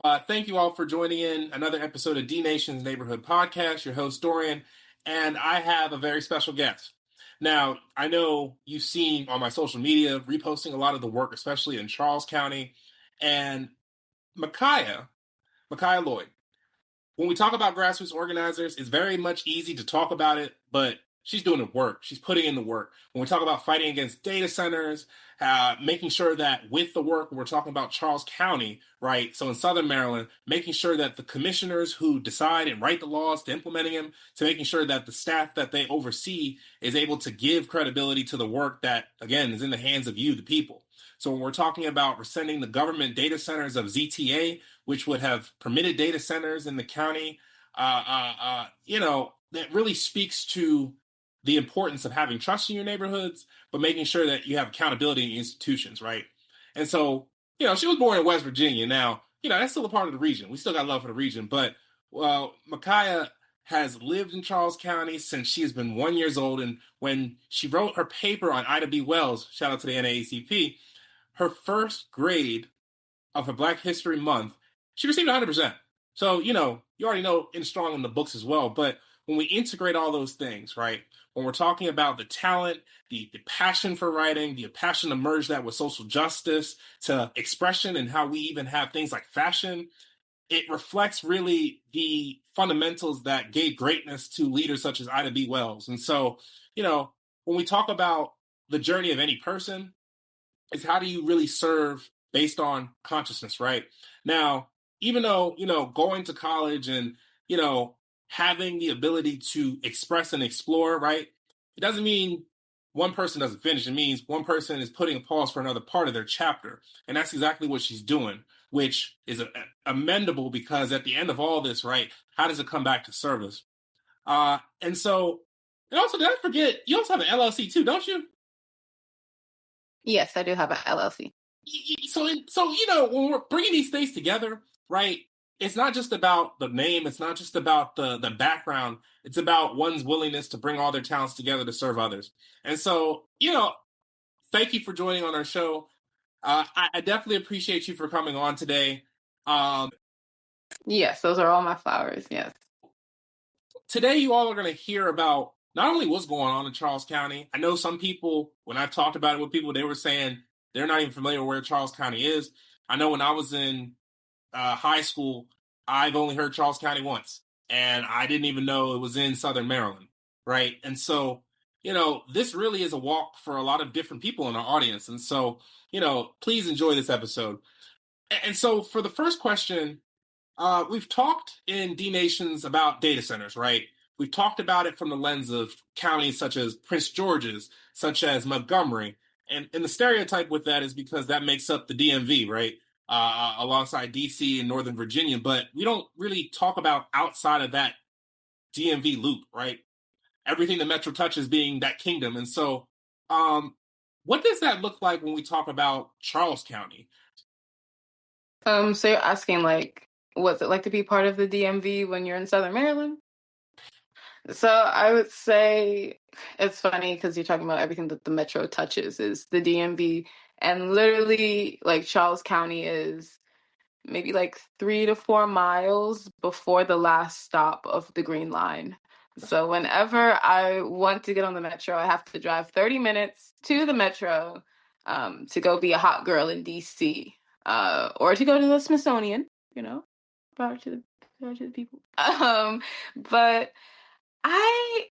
Thank you all for joining in another episode of D Nation's Neighborhood Podcast. Your host, Dorian, and I have a very special guest. Now, I know you've seen on my social media reposting a lot of the work, especially in Charles County, and Micaiah Lloyd. When we talk about grassroots organizers, it's very much easy to talk about it, but she's doing the work. She's putting in the work. When we talk about fighting against data centers, making sure that with the work, we're talking about Charles County, right? So in Southern Maryland, making sure that the commissioners who decide and write the laws to implementing them, to making sure that the staff that they oversee is able to give credibility to the work that, again, is in the hands of you, the people. So when we're talking about rescinding the government data centers of ZTA, which would have permitted data centers in the county, that really speaks to the importance of having trust in your neighborhoods, but making sure that you have accountability in institutions, right? And so, she was born in West Virginia. Now, that's still a part of the region. We still got love for the region, but Micaiah has lived in Charles County since she has been 1 year old. And when she wrote her paper on Ida B. Wells, shout out to the NAACP, her first grade of her Black History Month, she received 100%. So, you already know in strong in the books as well. But when we integrate all those things, right, when we're talking about the talent, the passion for writing, the passion to merge that with social justice, to expression, and how we even have things like fashion, it reflects really the fundamentals that gave greatness to leaders such as Ida B. Wells. And so, when we talk about the journey of any person, is how do you really serve based on consciousness, right? Now, even though, going to college and, you know, having the ability to express and explore, right? It doesn't mean one person doesn't finish. It means one person is putting a pause for another part of their chapter. And that's exactly what she's doing, which is amendable because at the end of all this, right, how does it come back to service? And so, and also, did I forget, you also have an LLC too, don't you? Yes, I do have an LLC. So when we're bringing these things together, right? It's not just about the name. It's not just about the background. It's about one's willingness to bring all their talents together to serve others. And so, thank you for joining on our show. I definitely appreciate you for coming on today. Um, Yes, those are all my flowers. Yes. Today, you all are going to hear about not only what's going on in Charles County. I know some people, when I've talked about it with people, they were saying they're not even familiar with where Charles County is. I know when I was in high school, I've only heard Charles County once, and I didn't even know it was in Southern Maryland, right? And so, this really is a walk for a lot of different people in our audience. And so, please enjoy this episode. And so, for the first question, we've talked in D Nations about data centers, right? We've talked about it from the lens of counties such as Prince George's, such as Montgomery. And the stereotype with that is because that makes up the DMV, right? Alongside DC and Northern Virginia. But we don't really talk about outside of that DMV loop, right? Everything the Metro touches being that kingdom. And so, what does that look like when we talk about Charles County? So you're asking like, what's it like to be part of the DMV when you're in Southern Maryland? So I would say it's funny because you're talking about everything that the Metro touches is the DMV, and literally like Charles County is maybe like 3 to 4 miles before the last stop of the Green Line. So whenever I want to get on the Metro, I have to drive 30 minutes to the Metro to go be a hot girl in DC or to go to the Smithsonian, you know, power to the people. But I,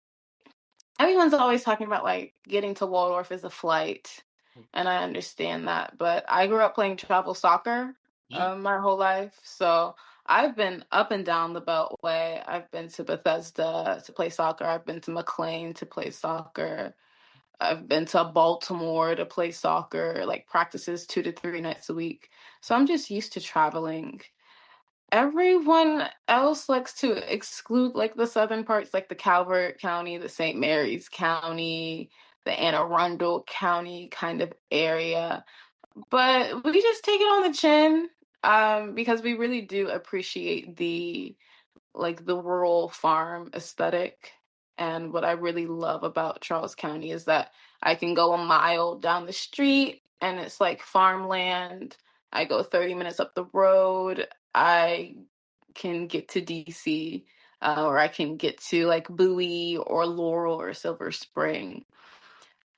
everyone's always talking about like getting to Waldorf is a flight. And I understand that, but I grew up playing travel soccer my whole life. So I've been up and down the Beltway. I've been to Bethesda to play soccer. I've been to McLean to play soccer. I've been to Baltimore to play soccer, like practices 2 to 3 nights a week. So I'm just used to traveling. Everyone else likes to exclude like the southern parts, like the Calvert County, the St. Mary's County, the Anne Arundel County kind of area. But we just take it on the chin because we really do appreciate the rural farm aesthetic. And what I really love about Charles County is that I can go a mile down the street and it's like farmland. I go 30 minutes up the road. I can get to DC, or I can get to like Bowie or Laurel or Silver Spring.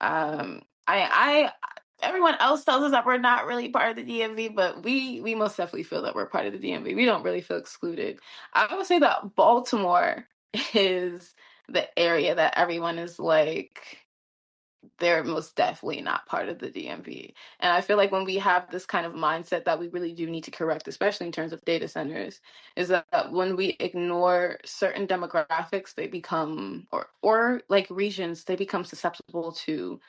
I everyone else tells us that we're not really part of the DMV, but we most definitely feel that we're part of the DMV. We don't really feel excluded. I would say that Baltimore is the area that everyone is like, they're most definitely not part of the DMV. And I feel like when we have this kind of mindset that we really do need to correct, especially in terms of data centers, is that when we ignore certain demographics, they become, or like regions, they become susceptible to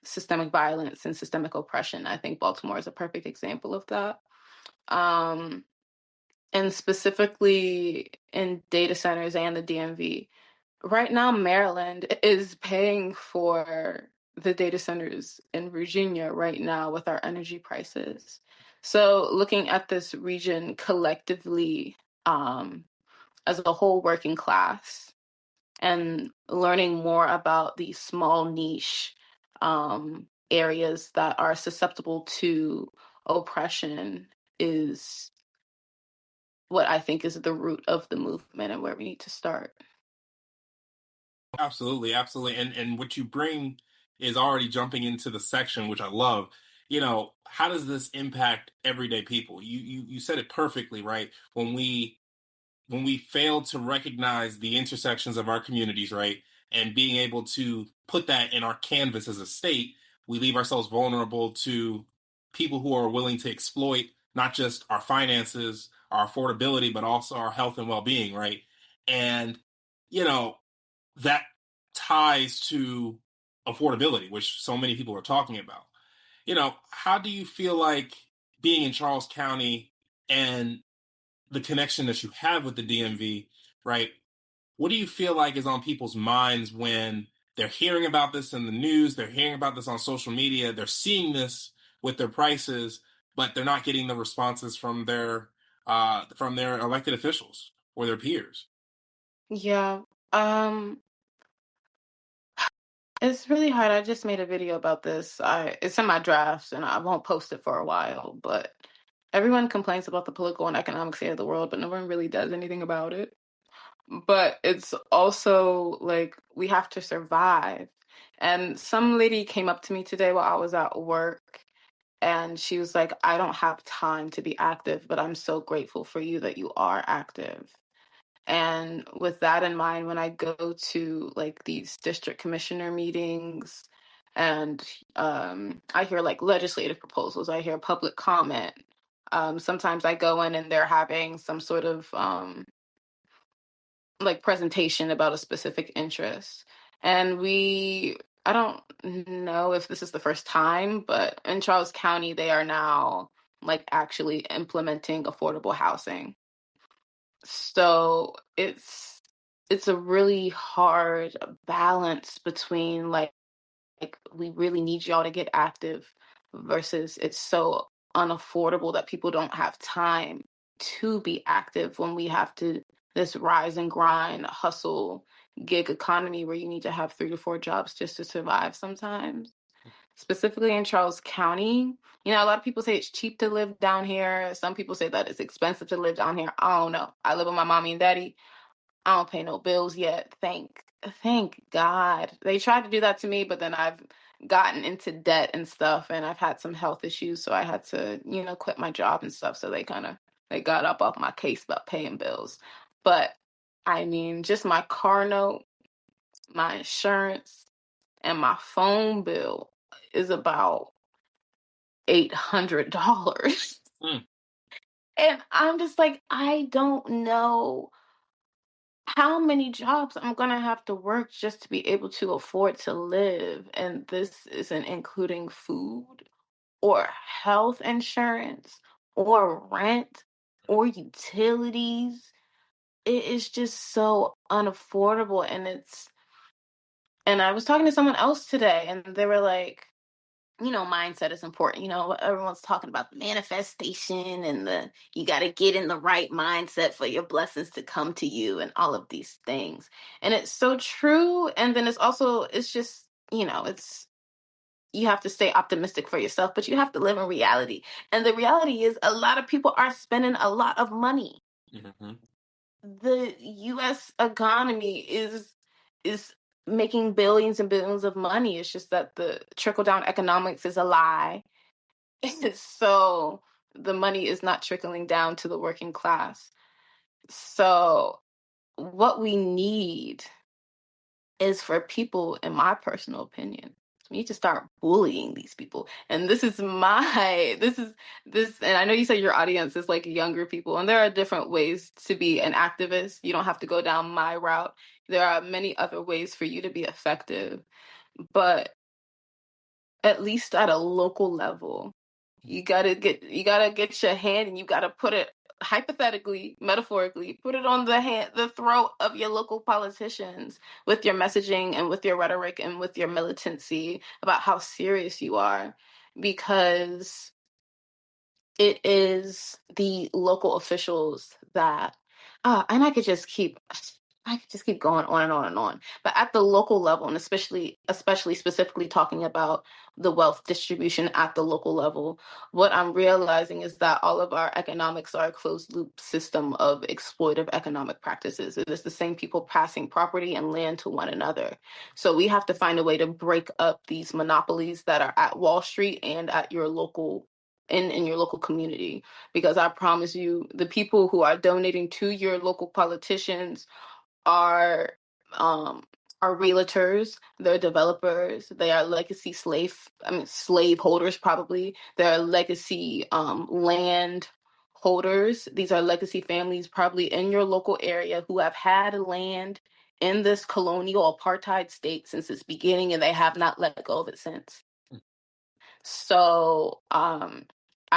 systemic violence and systemic oppression. I think Baltimore is a perfect example of that. Um, and specifically in data centers and the DMV. Right now, Maryland is paying for the data centers in Virginia right now with our energy prices. So, looking at this region collectively, um, as a whole working class, and learning more about these small niche areas that are susceptible to oppression is what I think is the root of the movement and where we need to start. Absolutely, absolutely. And what you bring is already jumping into the section which I love. How does this impact everyday people? You said it perfectly, right? When we fail to recognize the intersections of our communities, right, and being able to put that in our canvas as a state, we leave ourselves vulnerable to people who are willing to exploit not just our finances, our affordability, but also our health and well-being, right? And you know that ties to affordability, which so many people are talking about. How do you feel like being in Charles County and the connection that you have with the DMV, right? What do you feel like is on people's minds when they're hearing about this in the news, they're hearing about this on social media, they're seeing this with their prices, but they're not getting the responses from their elected officials or their peers? Yeah. Um, It's really hard. I just made a video about this. It's in my drafts and I won't post it for a while, but everyone complains about the political and economic state of the world, but no one really does anything about it. But it's also like we have to survive. And some lady came up to me today while I was at work and she was like, I don't have time to be active, but I'm so grateful for you that you are active. And with that in mind, when I go to like these district commissioner meetings and I hear like legislative proposals, I hear public comment. Sometimes I go in and they're having some sort of like presentation about a specific interest. And I don't know if this is the first time, but in Charles County, they are now like actually implementing affordable housing. So it's a really hard balance between like we really need y'all to get active versus it's so unaffordable that people don't have time to be active when we have to this rise and grind hustle gig economy where you need to have 3 to 4 jobs just to survive sometimes, specifically in Charles County. A lot of people say it's cheap to live down here. Some people say that it's expensive to live down here. I don't know. I live with my mommy and daddy. I don't pay no bills yet. Thank God. They tried to do that to me, but then I've gotten into debt and stuff and I've had some health issues, so I had to, quit my job and stuff. So they got up off my case about paying bills. But I mean, just my car note, my insurance, and my phone bill is about $800. Mm. And I'm just like, I don't know how many jobs I'm gonna have to work just to be able to afford to live. And this isn't including food or health insurance or rent or utilities. It is just so unaffordable. And I was talking to someone else today and they were like, mindset is important. Everyone's talking about the manifestation and you got to get in the right mindset for your blessings to come to you and all of these things. And it's so true. And then it's just, it's you have to stay optimistic for yourself, but you have to live in reality. And the reality is a lot of people are spending a lot of money. Mm-hmm. The US economy is making billions and billions of money. It's just that the trickle down economics is a lie. So the money is not trickling down to the working class. So what we need is for people, in my personal opinion, we need to start bullying these people. And and I know you said your audience is like younger people, and there are different ways to be an activist. You don't have to go down my route. There are many other ways for you to be effective, but at least at a local level, you gotta get your hand and you gotta put it, hypothetically, metaphorically, put it on the throat of your local politicians with your messaging and with your rhetoric and with your militancy about how serious you are, because it is the local officials that and I could just keep going on and on and on. But at the local level, and especially specifically talking about the wealth distribution at the local level, what I'm realizing is that all of our economics are a closed loop system of exploitive economic practices. It is the same people passing property and land to one another. So we have to find a way to break up these monopolies that are at Wall Street and at your local in your local community, because I promise you, the people who are donating to your local politicians are um are realtors, they're developers, they are slave holders, probably. They're legacy land holders. These are legacy families probably in your local area who have had land in this colonial apartheid state since its beginning, and they have not let go of it since. So I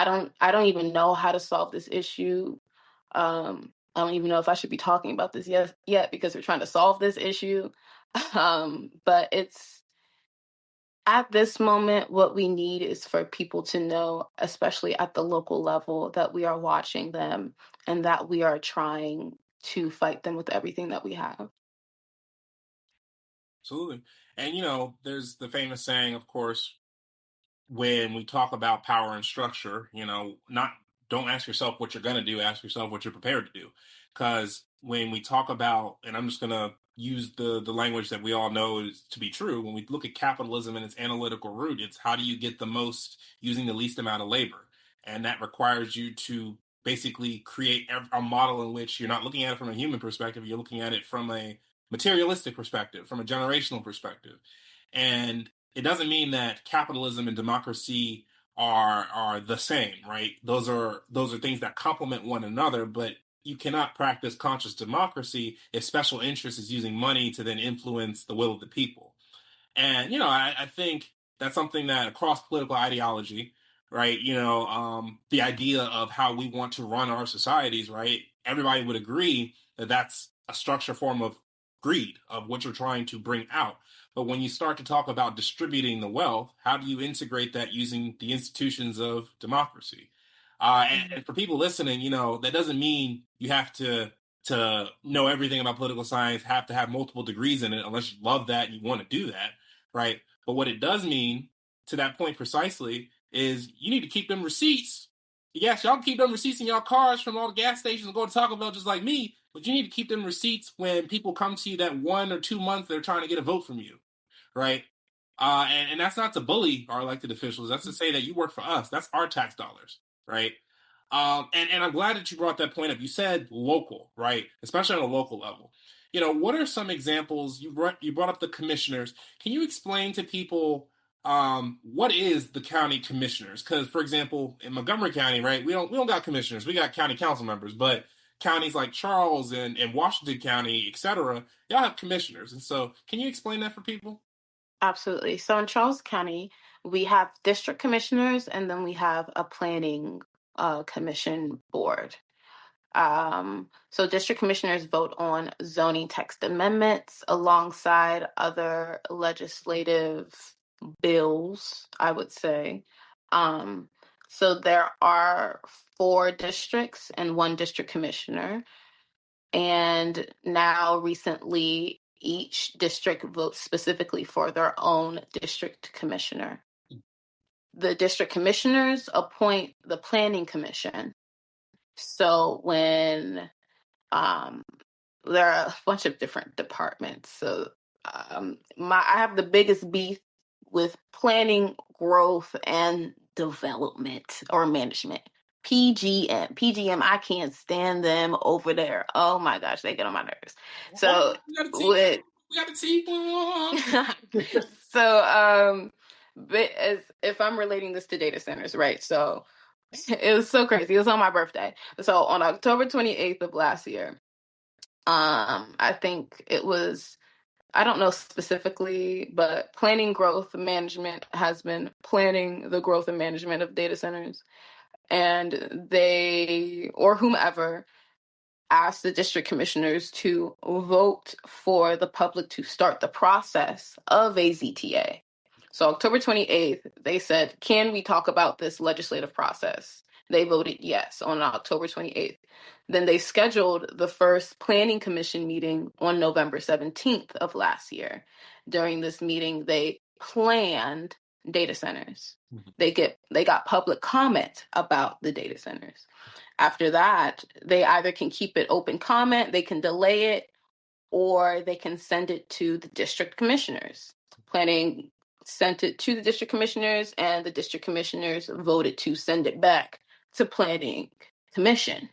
don't even know how to solve this issue. I don't even know if I should be talking about this yet because we're trying to solve this issue. But it's at this moment, what we need is for people to know, especially at the local level, that we are watching them and that we are trying to fight them with everything that we have. Absolutely. And there's the famous saying, of course, when we talk about power and structure, not don't ask yourself what you're going to do, ask yourself what you're prepared to do. Because when we talk about, and I'm just going to use the language that we all know is to be true, when we look at capitalism and its analytical root, it's how do you get the most using the least amount of labor? And that requires you to basically create a model in which you're not looking at it from a human perspective, you're looking at it from a materialistic perspective, from a generational perspective. And it doesn't mean that capitalism and democracy are the same, right? Those are things that complement one another, but you cannot practice conscious democracy if special interest is using money to then influence the will of the people. And I think that's something that across political ideology, right? The idea of how we want to run our societies, right? Everybody would agree that that's a structure form of greed of what you're trying to bring out. But when you start to talk about distributing the wealth, how do you integrate that using the institutions of democracy? And for people listening, that doesn't mean you have to know everything about political science, have to have multiple degrees in it, unless you love that and you want to do that, right? But what it does mean, to that point precisely, is you need to keep them receipts. Yes, y'all can keep them receipts in y'all cars from all the gas stations and go to Taco Bell just like me, but you need to keep them receipts when people come to you that 1 or 2 months they're trying to get a vote from you, right? And that's not to bully our elected officials. That's to say that you work for us. That's our tax dollars, right? And I'm glad that you brought that point up. You said local, right? Especially on a local level. What are some examples? You brought up the commissioners. Can you explain to people what is the county commissioners? Because, for example, in Montgomery County, right, we don't got commissioners. We got county council members, but counties like Charles and Washington County, et cetera, y'all have commissioners. And so, can you explain that for people? Absolutely. So in Charles County, we have district commissioners and then we have a planning commission board. So district commissioners vote on zoning text amendments alongside other legislative bills, I would say. Um, so there are 4 districts and 1 district commissioner. And now recently, each district votes specifically for their own district commissioner. the district commissioners appoint the planning commission. So when there are a bunch of different departments. So I have the biggest beef with planning, growth, and development or management. PGM, I can't stand them over there. Oh my gosh, they get on my nerves. So with we got a team. but if I'm relating this to data centers, right? So it was so crazy. It was on my birthday. So on October 28th of last year, I think it was, I don't know specifically, but planning growth management has been planning the growth and management of data centers. And they, or whomever, asked the district commissioners to vote for the public to start the process of a ZTA. So October 28th, they said, can we talk about this legislative process? They voted yes on October 28th. Then they scheduled the first planning commission meeting on November 17th of last year. During this meeting, they planned data centers. Mm-hmm. They got public comment about the data centers. After that, they either can keep it open comment, they can delay it, or they can send it to the district commissioners. Planning sent it to the district commissioners, and the district commissioners voted to send it back to planning commission.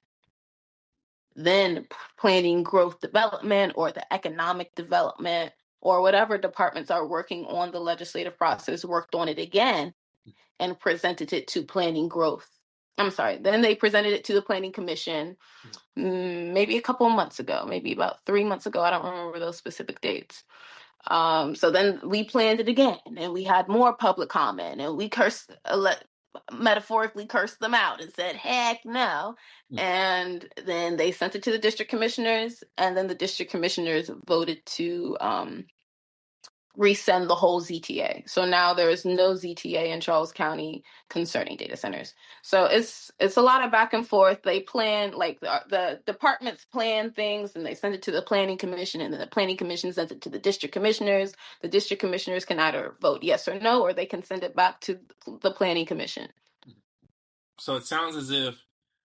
Then planning growth development or the economic development or whatever departments are working on the legislative process worked on it again and presented it to planning growth. I'm sorry. Then they presented it to the planning commission maybe a couple of months ago, maybe about 3 months ago. I don't remember those specific dates. So then we planned it again, and we had more public comment, and we metaphorically cursed them out and said, heck no. And then they sent it to the district commissioners, and then the district commissioners voted to resend the whole ZTA. So now there is no ZTA in Charles County concerning data centers. So it's a lot of back and forth. They plan, like the departments plan things and they send it to the planning commission, and then the planning commission sends it to the district commissioners. The district commissioners can either vote yes or no, or they can send it back to the planning commission. So it sounds as if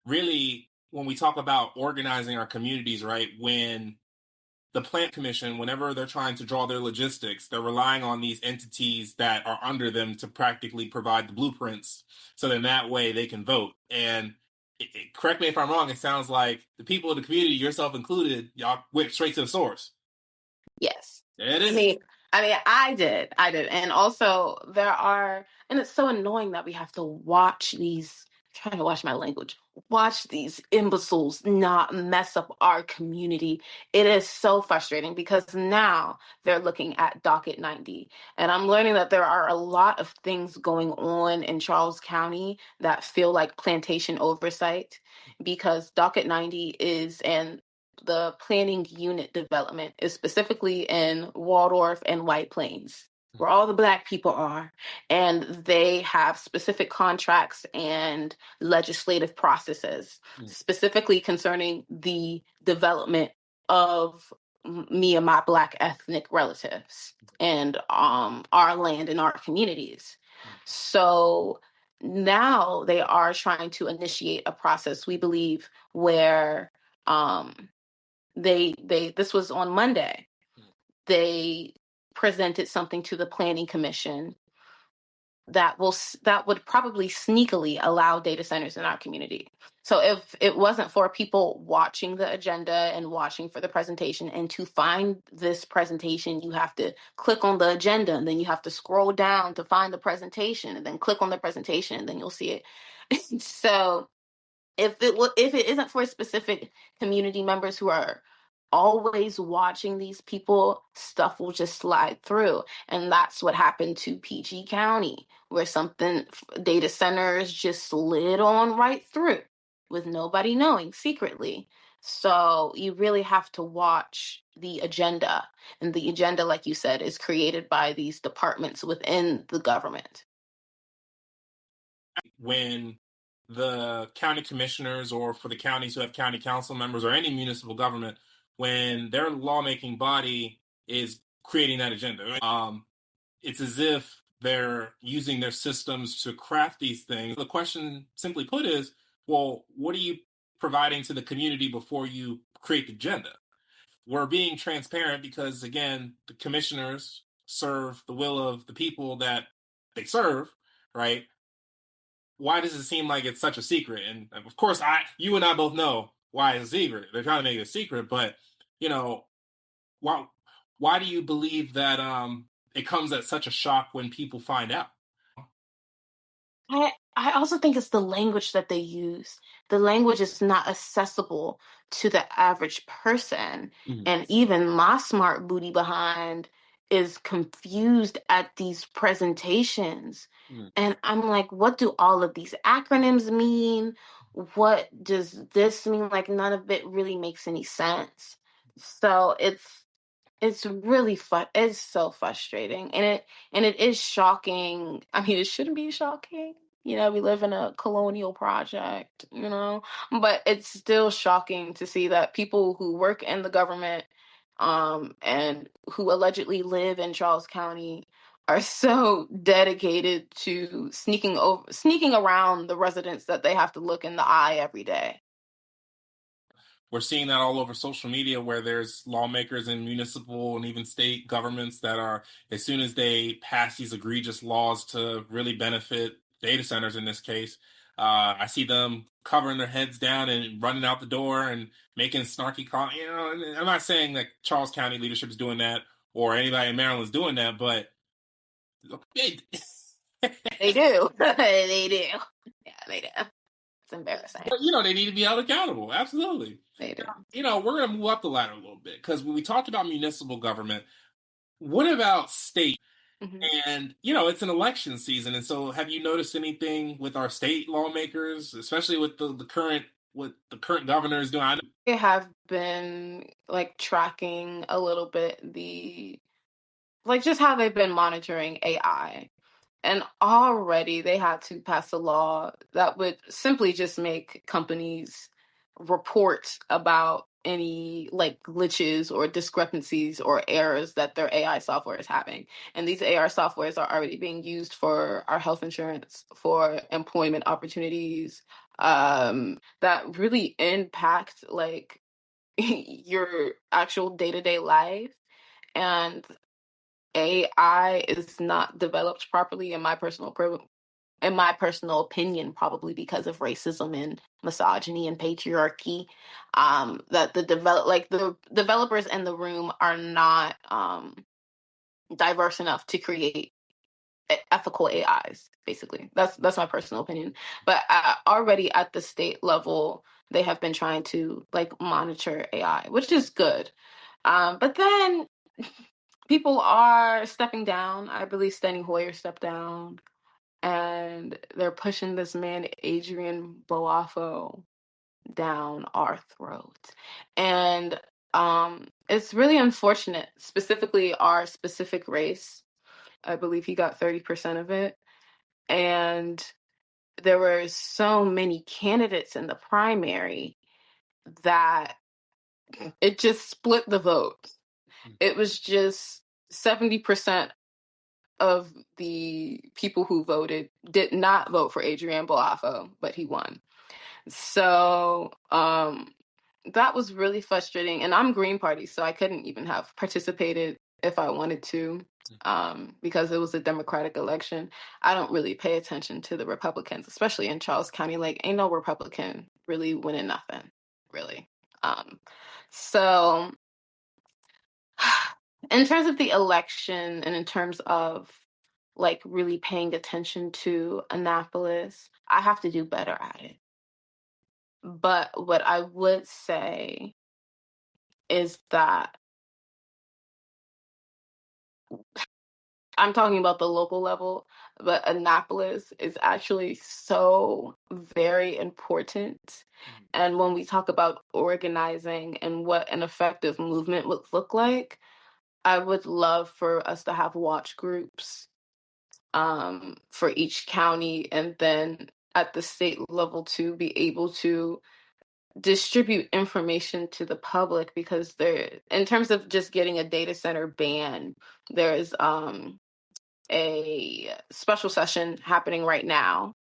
really when we talk about organizing our communities, right, when the plant commission, whenever they're trying to draw their logistics, they're relying on these entities that are under them to practically provide the blueprints. So then that way they can vote. And correct me if I'm wrong, it sounds like the people of the community, yourself included, y'all went straight to the source. Yes. There it is. I did. And also and it's so annoying that we have to watch these, trying to watch my language, watch these imbeciles not mess up our community. It is so frustrating because now they're looking at docket 90. And I'm learning that there are a lot of things going on in Charles County that feel like plantation oversight, because docket 90 and the planning unit development is specifically in Waldorf and White Plains, where all the Black people are, and they have specific contracts and legislative processes specifically concerning the development of me and my Black ethnic relatives and our land and our communities. So now they are trying to initiate a process, we believe, where this was on Monday. They presented something to the planning commission that would probably sneakily allow data centers in our community. So if it wasn't for people watching the agenda and watching for the presentation, and to find this presentation, you have to click on the agenda, and then you have to scroll down to find the presentation, and then click on the presentation, and then you'll see it. So if it isn't for specific community members who are always watching these people, stuff will just slide through. And that's what happened to PG County, where data centers just slid on right through with nobody knowing secretly. So you really have to watch the agenda. And the agenda, like you said, is created by these departments within the government. When the county commissioners, or for the counties who have county council members, or any municipal government, when their lawmaking body is creating that agenda, it's as if they're using their systems to craft these things. The question, simply put, is, well, what are you providing to the community before you create the agenda? We're being transparent because, again, the commissioners serve the will of the people that they serve, right? Why does it seem like it's such a secret? And of course, you and I both know why it's a secret. They're trying to make it a secret, but you know, why, why do you believe that it comes as such a shock when people find out? I also think it's the language that they use. The language is not accessible to the average person. Mm, And even my smart booty behind is confused at these presentations. mm. And I'm like, what do all of these acronyms mean? What does this mean? Like, none of it really makes any sense. So it's really fun. It's so frustrating, and it is shocking. I mean, it shouldn't be shocking. You know, we live in a colonial project, you know, but it's still shocking to see that people who work in the government, and who allegedly live in Charles County are so dedicated to sneaking around the residents that they have to look in the eye every day. We're seeing that all over social media where there's lawmakers in municipal and even state governments that are, as soon as they pass these egregious laws to really benefit data centers in this case, I see them covering their heads down and running out the door and making snarky comments. You know, and I'm not saying that Charles County leadership is doing that or anybody in Maryland is doing that, but they, They do. They do. Yeah, they do. It's embarrassing. but they need to be held accountable. Absolutely. They do. We're going to move up the ladder a little bit because when we talked about municipal government, what about state? Mhm. And it's an election season, and so have you noticed anything with our state lawmakers, especially with the current what the current governor is doing? I know, I have been like tracking a little bit like just how they've been monitoring AI. And already they had to pass a law that would simply just make companies report about any like glitches or discrepancies or errors that their AI software is having. And these AI softwares are already being used for our health insurance, for employment opportunities, that really impact like your actual day-to-day life. And AI is not developed properly in my personal opinion, probably because of racism and misogyny and patriarchy. That the developers in the room are not diverse enough to create ethical AIs. Basically, that's my personal opinion. But already at the state level, they have been trying to like monitor AI, which is good. But then people are stepping down. I believe Steny Hoyer stepped down, and they're pushing this man Adrian Boafo down our throats. And it's really unfortunate, specifically our specific race. I believe he got 30% of it. And there were so many candidates in the primary that it just split the vote. It was just 70% of the people who voted did not vote for Adrian Boafo, but he won. So that was really frustrating. And I'm Green Party, so I couldn't even have participated if I wanted to, because it was a Democratic election. I don't really pay attention to the Republicans, especially in Charles County. Like, ain't no Republican really winning nothing, really. So in terms of the election and in terms of like really paying attention to Annapolis, I have to do better at it. But what I would say is that I'm talking about the local level, but Annapolis is actually so very important. And when we talk about organizing and what an effective movement would look like, I would love for us to have watch groups for each county, and then at the state level to be able to distribute information to the public, because there, in terms of just getting a data center ban, there's a special session happening right now.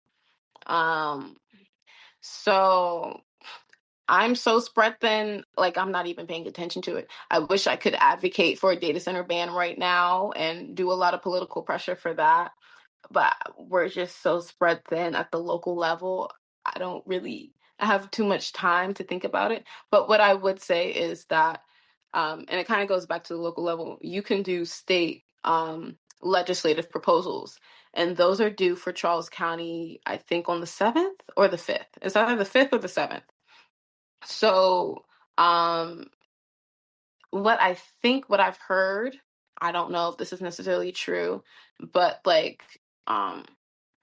So I'm so spread thin, like I'm not even paying attention to it. I wish I could advocate for a data center ban right now and do a lot of political pressure for that, but we're just so spread thin at the local level. I don't really have too much time to think about it. But what I would say is that, and it kind of goes back to the local level, you can do state legislative proposals. And those are due for Charles County, I think, on the 7th or the 5th. It's either the 5th or the 7th. So, what I've heard, I don't know if this is necessarily true, but like,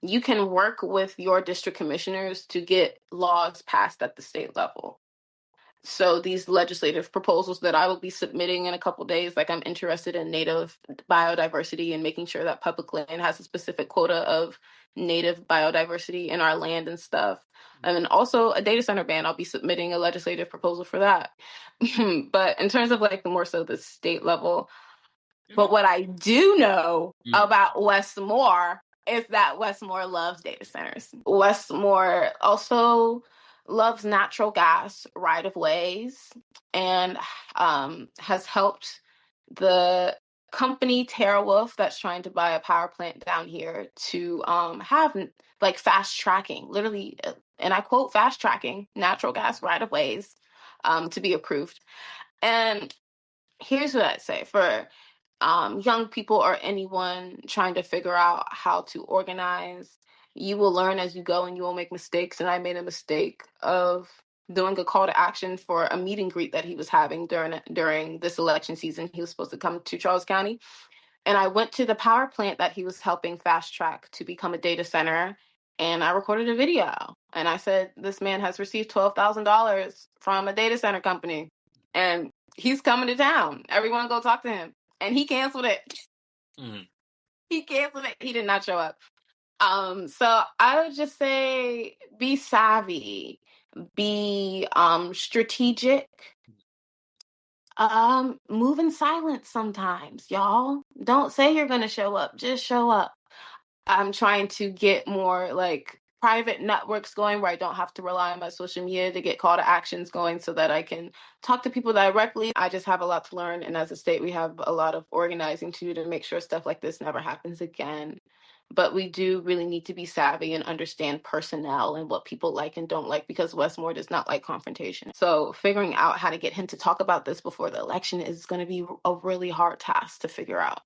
you can work with your district commissioners to get laws passed at the state level. So these legislative proposals that I will be submitting in a couple days, like I'm interested in native biodiversity and making sure that public land has a specific quota of native biodiversity in our land and stuff. And then also a data center ban, I'll be submitting a legislative proposal for that. But in terms of like more so the state level, but what I do know about Westmore is that Westmore loves data centers. Westmore also loves natural gas right of ways and has helped the company TerraWolf that's trying to buy a power plant down here to have like fast tracking, literally, and I quote, fast tracking natural gas right of ways to be approved. And here's what I say for young people or anyone trying to figure out how to organize. You will learn as you go and you will make mistakes. And I made a mistake of doing a call to action for a meet and greet that he was having during this election season. He was supposed to come to Charles County. And I went to the power plant that he was helping fast track to become a data center. And I recorded a video. And I said, this man has received $12,000 from a data center company. And he's coming to town. Everyone go talk to him. And he canceled it. He canceled it. He did not show up. So I would just say be savvy, be strategic, move in silence sometimes, y'all. Don't say you're gonna show up, just show up. I'm trying to get more like private networks going where I don't have to rely on my social media to get call to actions going so that I can talk to people directly. I just have a lot to learn. And as a state, we have a lot of organizing to do to make sure stuff like this never happens again. But we do really need to be savvy and understand personnel and what people like and don't like, because Westmore does not like confrontation. So figuring out how to get him to talk about this before the election is going to be a really hard task to figure out.